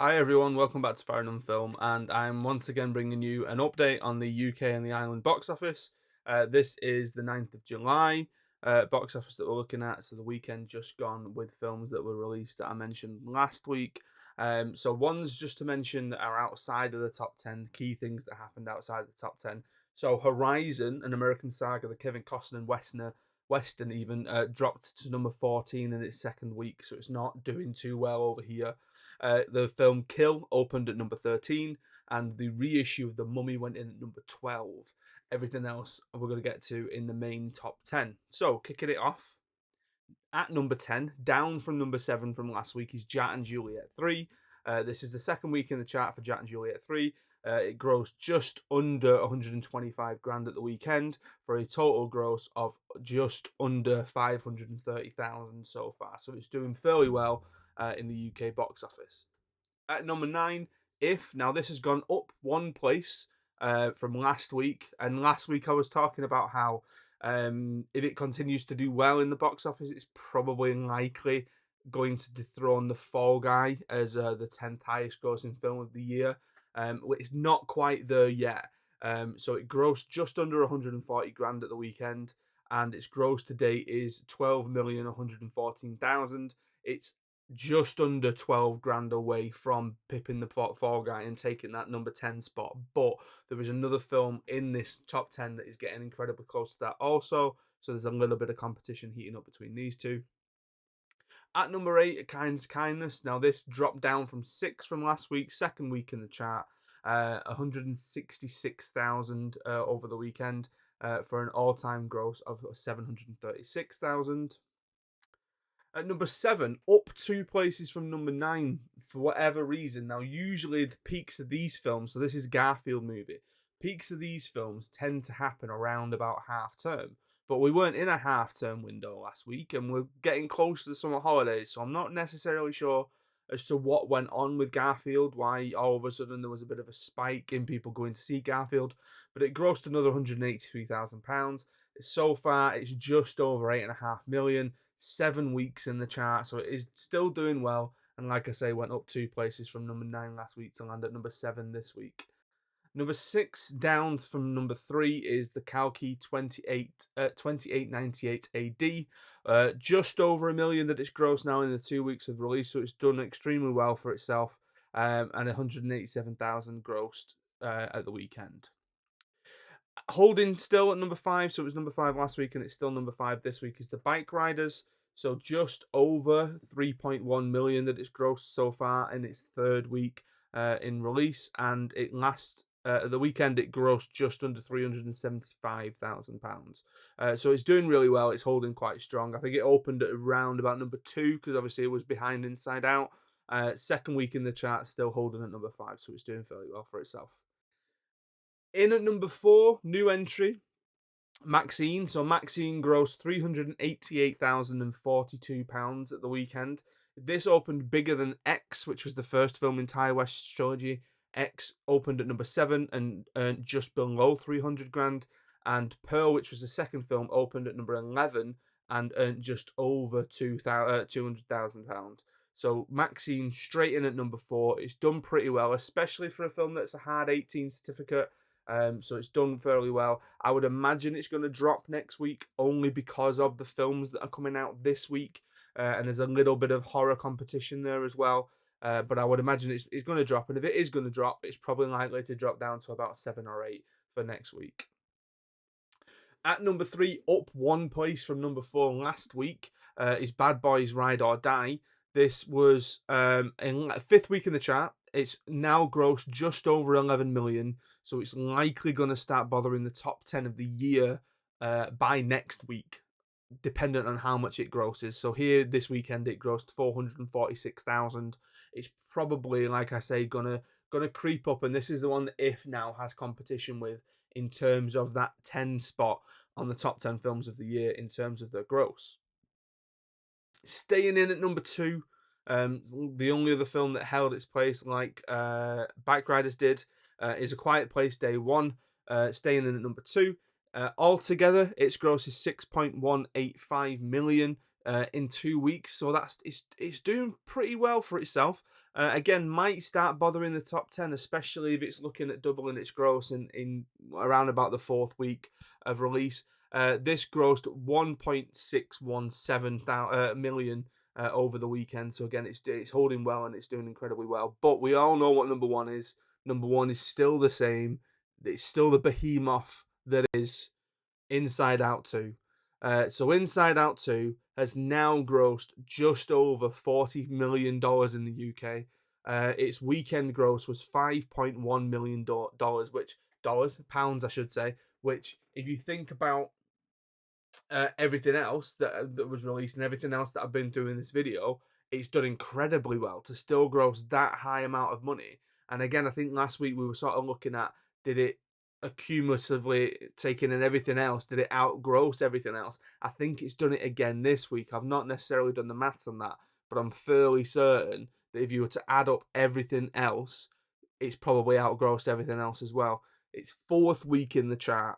Hi everyone, welcome back to Farrand Film, and I'm once again bringing you an update on the UK and the Ireland box office. This is the 9th of July box office that we're looking at, so the weekend just gone with films that were released that I mentioned last week. So ones just to mention that are outside of the top 10, key things that happened outside the top 10. So Horizon, an American saga, the Kevin Costner and Western even, dropped to number 14 in its second week, so it's not doing too well over here. The film Kill opened at number 13, and the reissue of The Mummy went in at number 12. Everything else we're going to get to in the main top 10. So, kicking it off, at number 10, down from number 7 from last week, is Jat and Juliet 3. This is the second week in the chart for Jat and Juliet 3. It grossed just under 125 grand at the weekend for a total gross of just under 530,000 so far. So it's doing fairly well in the UK box office. At number 9, If. Now this has gone up one place from last week, and last week I was talking about how if it continues to do well in the box office, it's probably likely going to dethrone The Fall Guy as the 10th highest grossing film of the year. It's not quite there yet. So it grossed just under 140 grand at the weekend, and its gross to date is 12,114,000. It's just under 12 grand away from pipping the Fall Guy and taking that number 10 spot. But there is another film in this top 10 that is getting incredibly close to that also. So there's a little bit of competition heating up between these two. At number 8, A Kind's Kindness. Now this dropped down from 6 from last week, second week in the chart. 166,000 over the weekend for an all-time gross of 736,000. At number 7, up 2 places from number 9 for whatever reason. Now, usually the peaks of these films, so this is Garfield movie, peaks of these films tend to happen around about half term. But we weren't in a half term window last week, and we're getting close to the summer holidays, so I'm not necessarily sure as to what went on with Garfield, why all of a sudden there was a bit of a spike in people going to see Garfield. But it grossed another £183,000. So far, it's just over 8.5 million. 7 weeks in the chart, so it is still doing well. And like I say, went up 2 places from number 9 last week to land at number 7 this week. Number 6 down from number 3 is the Kalki 2898 AD. Just over a million that it's grossed now in the 2 weeks of release, so it's done extremely well for itself. And 187,000 grossed at the weekend. Holding still at number 5, so it was number 5 last week and it's still number 5 this week, is the Bike Riders. So just over 3.1 million that it's grossed so far in its third week in release, and it last at the weekend it grossed just under £375,000. So it's doing really well. It's holding quite strong. I think it opened at around about number 2 because obviously it was behind Inside Out. Second week in the chart, still holding at number 5, so it's doing fairly well for itself. In at number 4, new entry, Maxine. So Maxine grossed £388,042 at the weekend. This opened bigger than X, which was the first film in Ty West's trilogy. X opened at number 7 and earned just below 300 grand. And Pearl, which was the second film, opened at number 11 and earned just over £200,000. So Maxine straight in at number 4. It's done pretty well, especially for a film that's a hard 18 certificate. So it's done fairly well. I would imagine it's going to drop next week only because of the films that are coming out this week. And there's a little bit of horror competition there as well. But I would imagine it's going to drop. And if it is going to drop, it's probably likely to drop down to about 7 or 8 for next week. At number 3, up 1 place from number 4 last week, is Bad Boys Ride or Die. This was in 5th week in the chart. It's now grossed just over 11 million, so it's likely going to start bothering the top 10 of the year by next week, dependent on how much it grosses. So here this weekend it grossed 446,000. It's probably, like I say, gonna creep up, and this is the one that If now has competition with in terms of that 10 spot on the top 10 films of the year in terms of their gross. Staying in at number 2, the only other film that held its place like Bike Riders did is A Quiet Place Day 1, staying in at number 2. Altogether, its gross is 6.185 million in 2 weeks, so it's doing pretty well for itself. Again, might start bothering the top 10, especially if it's looking at doubling its gross in around about the fourth week of release. This grossed 1.617 million over the weekend. So again, it's holding well and it's doing incredibly well. But we all know what number one is. Number one is still the same. It's still the behemoth that is Inside Out 2. So Inside Out 2 has now grossed just over $40 million in the UK. Its weekend gross was $5.1 million, pounds, I should say, which if you think about everything else that was released and everything else that I've been through in this video, it's done incredibly well to still gross that high amount of money. And again, I think last week we were sort of looking at, did it accumulatively taking in everything else, did it outgross everything else? I think it's done it again this week. I've not necessarily done the maths on that, but I'm fairly certain that if you were to add up everything else, it's probably outgrossed everything else as well. It's fourth week in the chart.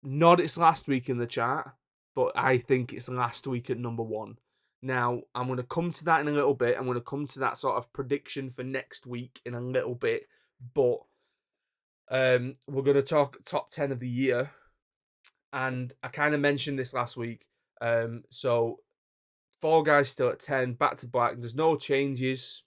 Not its last week in the chart, but I think it's last week at number one. Now, I'm going to come to that in a little bit. I'm going to come to that sort of prediction for next week in a little bit. But we're going to talk top 10 of the year. And I kind of mentioned this last week. So Fall Guys still at 10, Back to Black. There's no changes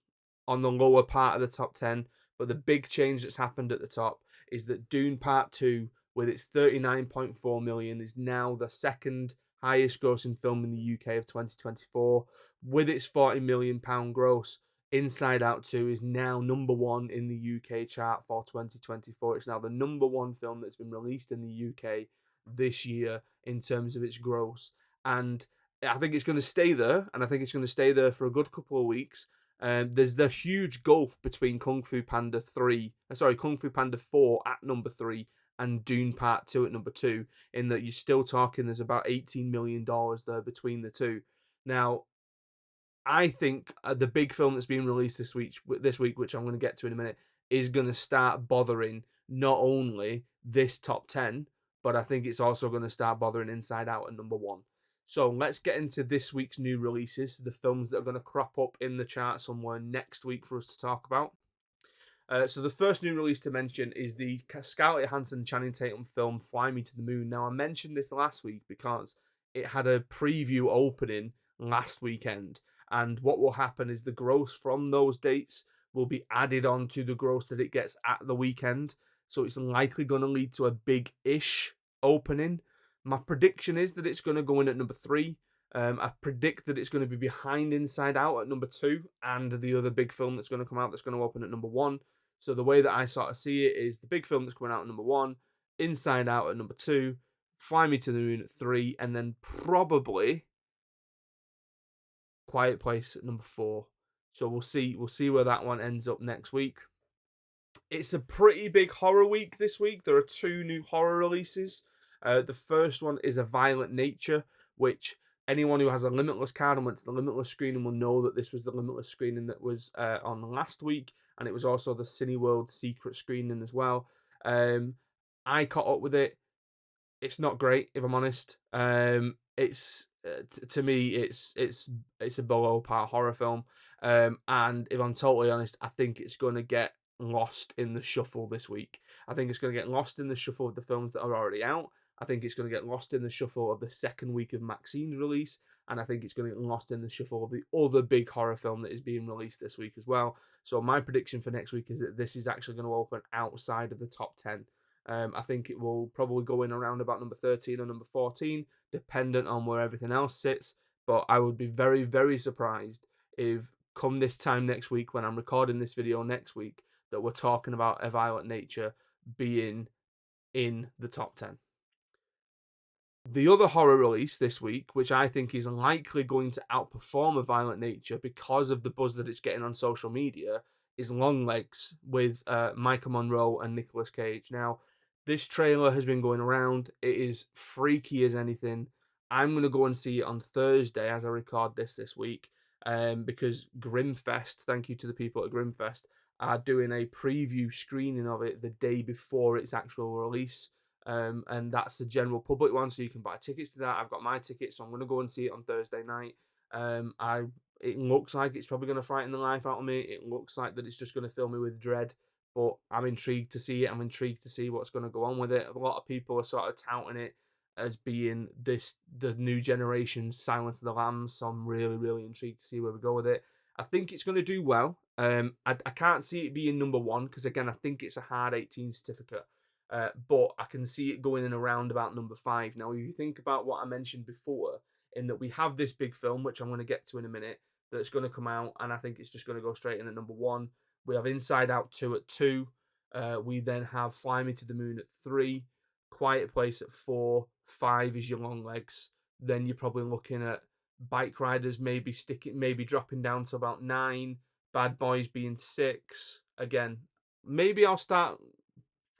on the lower part of the top 10. But the big change that's happened at the top is that Dune Part 2, with its 39.4 million, is now the second highest grossing film in the UK of 2024. With its £40 million gross, Inside Out 2 is now number one in the UK chart for 2024. It's now the number one film that's been released in the UK this year in terms of its gross. And I think it's going to stay there, and I think it's going to stay there for a good couple of weeks. There's the huge gulf between Kung Fu Panda 4 at number 3 and Dune Part 2 at number 2, in that you're still talking there's about $18 million there between the two. Now, I think the big film that's being released this week, which I'm going to get to in a minute, is going to start bothering not only this top 10, but I think it's also going to start bothering Inside Out at number 1. So let's get into this week's new releases, the films that are going to crop up in the chart somewhere next week for us to talk about. So the first new release to mention is the Scarlett Johansson Channing Tatum film Fly Me to the Moon. Now, I mentioned this last week because it had a preview opening last weekend. And what will happen is the gross from those dates will be added on to the gross that it gets at the weekend. So it's likely going to lead to a big-ish opening. My prediction is that it's going to go in at number 3. I predict that it's going to be behind Inside Out at number 2 and the other big film that's going to come out that's going to open at number 1. So the way that I sort of see it is the big film that's coming out at number 1, Inside Out at number 2, Fly Me to the Moon at 3, and then probably Quiet Place at number 4. So we'll see where that one ends up next week. It's a pretty big horror week this week. There are 2 new horror releases. The first one is A Violent Nature, which anyone who has a Limitless card and went to the Limitless screening will know that this was the Limitless screening that was on last week, and it was also the Cineworld secret screening as well. I caught up with it. It's not great, if I'm honest. It's to me, it's a below par horror film. And if I'm totally honest, I think it's going to get lost in the shuffle this week. I think it's going to get lost in the shuffle of the films that are already out. I think it's going to get lost in the shuffle of the second week of Maxine's release, and I think it's going to get lost in the shuffle of the other big horror film that is being released this week as well. So my prediction for next week is that this is actually going to open outside of the top 10. I think it will probably go in around about number 13 or number 14, dependent on where everything else sits. But I would be very, very surprised if come this time next week, when I'm recording this video next week, that we're talking about A Violent Nature being in the top 10. The other horror release this week, which I think is likely going to outperform A Violent Nature because of the buzz that it's getting on social media, is Longlegs with Micah Monroe and Nicolas Cage. Now, this trailer has been going around. It is freaky as anything. I'm going to go and see it on Thursday as I record this week because Grimfest, thank you to the people at Grimfest, are doing a preview screening of it the day before its actual release. And that's the general public one, so you can buy tickets to that. I've got my tickets, so I'm going to go and see it on Thursday night. It looks like it's probably going to frighten the life out of me. It looks like that it's just going to fill me with dread. But I'm intrigued to see it. I'm intrigued to see what's going to go on with it. A lot of people are sort of touting it as being the new generation's Silence of the Lambs. So I'm really, really intrigued to see where we go with it. I think it's going to do well. I can't see it being number one because again, I think it's a hard 18 certificate. But I can see it going in around about number 5. Now, if you think about what I mentioned before, in that we have this big film, which I'm going to get to in a minute, that's going to come out, and I think it's just going to go straight in at number 1. We have Inside Out 2 at 2. We then have Fly Me to the Moon at 3. Quiet Place at 4. 5 is your Long Legs. Then you're probably looking at Bike Riders maybe dropping down to about 9. Bad Boys being 6. Again, maybe I'll start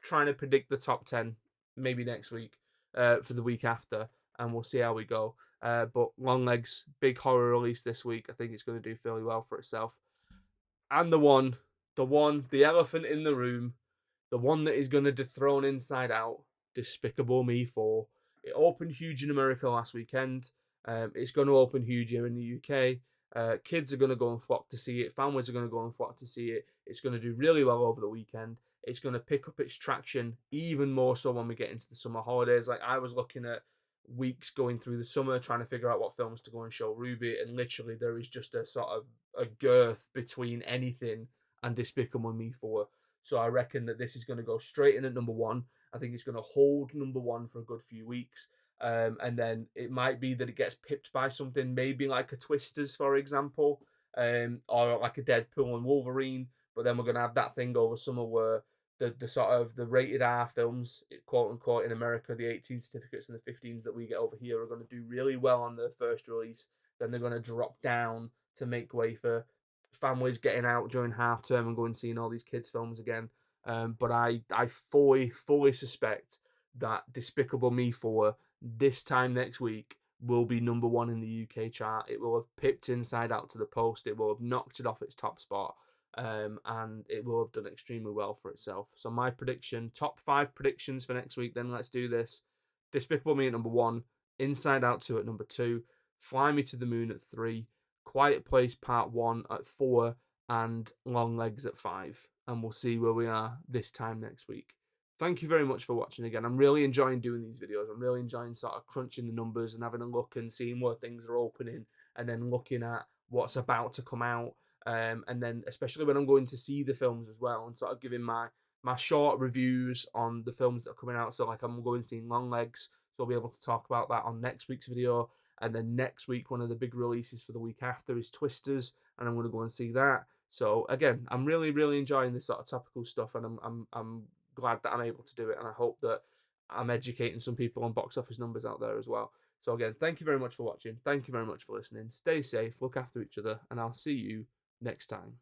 trying to predict the top 10 maybe next week for the week after, and we'll see how we go. But Long Legs, big horror release this week. I think it's going to do fairly well for itself. And the elephant in the room, the one that is going to dethrone Inside Out, Despicable Me 4. It opened huge in America last weekend. It's going to open huge here in the UK. Kids are going to go and flock to see it. Families are going to go and flock to see it. It's going to do really well over the weekend. It's going to pick up its traction even more so when we get into the summer holidays. Like, I was looking at weeks going through the summer trying to figure out what films to go and show Ruby, and literally there is just a sort of a girth between anything and Despicable Me 4. So I reckon that this is going to go straight in at number 1. I think it's going to hold number 1 for a good few weeks. And then it might be that it gets pipped by something, maybe like a Twisters, for example, or like a Deadpool and Wolverine. But then we're going to have that thing over summer where the sort of the rated R films, quote unquote, in America, the 18 certificates and the 15s that we get over here are going to do really well on their first release. Then they're going to drop down to make way for families getting out during half term and going and seeing all these kids' films again. But I fully suspect that Despicable Me 4 this time next week will be number 1 in the UK chart. It will have pipped Inside Out to the post. It will have knocked it off its top spot. And it will have done extremely well for itself. So my prediction, top 5 predictions for next week, then let's do this. Despicable Me at number 1, Inside Out 2 at number 2, Fly Me to the Moon at 3, Quiet Place Part 1 at 4, and Long Legs at 5. And we'll see where we are this time next week. Thank you very much for watching again. I'm really enjoying doing these videos. I'm really enjoying sort of crunching the numbers and having a look and seeing where things are opening and then looking at what's about to come out. And then especially when I'm going to see the films as well and sort of giving my short reviews on the films that are coming out. So like I'm going to see Long Legs, so I'll be able to talk about that on next week's video. And then next week, one of the big releases for the week after is Twisters, and I'm going to go and see that. So again, I'm really, really enjoying this sort of topical stuff, and I'm glad that I'm able to do it, and I hope that I'm educating some people on box office numbers out there as well. So again, thank you very much for watching. Thank you very much for listening. Stay safe, look after each other, and I'll see you next time.